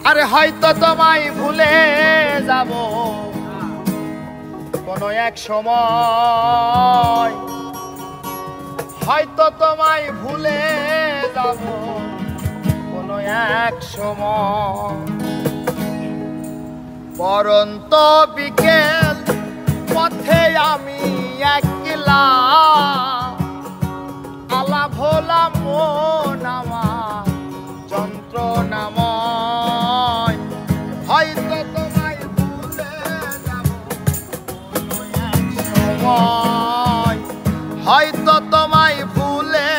আরে হয়তো তোমায় ভুলে যাব কোনো এক সময়, হয়তো তোমায় ভুলে যাব কোনো এক সময়। পরন্ত বিকেল পথে আমি একলা, আলা ভোলা মন আমার যন্ত্রণাময়। হয়তো তোমায় ভুলে যাব কোনো এক সময়, হয়তো তোমায় ভুলে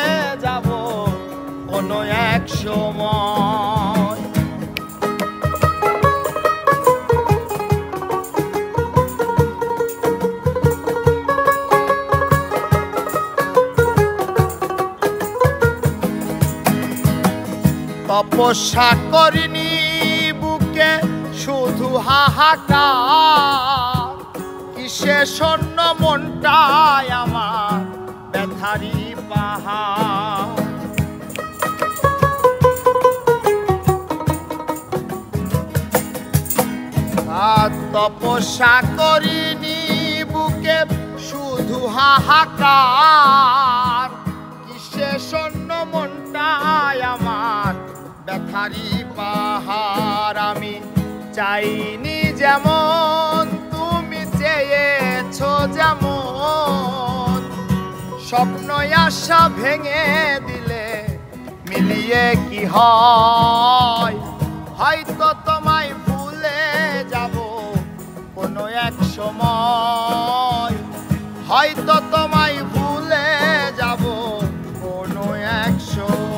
যাব কোনো এক সময়। তপস্যা করিনি বুকে শুধু হাহাকার, কিসে শূন্য মনটায় আমার ব্যথারি পাহাড়। তপস্যা করিনি বুকে শুধু হাহাকার, কিসে শূন্য মনটায় আমার ব্যথারি পাহাড়। আমি চাইনি যেমন তুমি চেয়েছো যেমন, স্বপ্ন আশা ভেঙে দিলে মিলিয়ে কি হয়। হয়তো তোমায় ভুলে যাব কোনো এক সময়, হয়তো তোমায় ভুলে যাব কোনো এক সময়।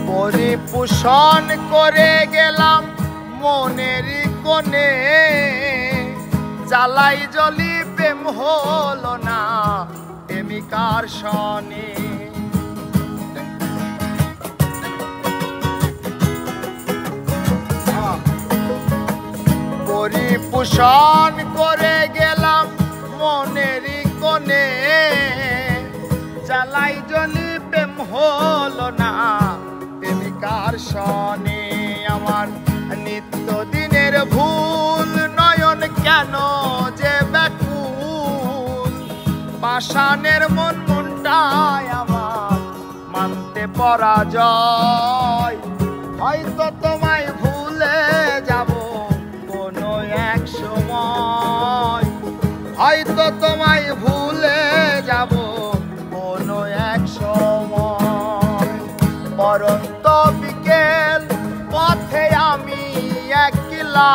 পরিপোষণ করে গেলাম মনের কোণে, জ্বালাই জলি প্রেম হলো না প্রেমিকার সনে। পরিপোষণ করে গেলাম মনের কোণে, জ্বালাই জলি প্রেম হলো না প্রেমিকার সনে। আমার নিত্যদিনের ভুল নয়ন কেন যে ব্যাকুল, পাষাণের মন মনটায় আমার মানতে পরাজয়। হয়তো তোমায় ভুলে যাব কোনো এক সময়, হয়তো তোমায় ভুলে যাব কোনো এক সময়। পরন্ত বিকেল পথে আমি একলা,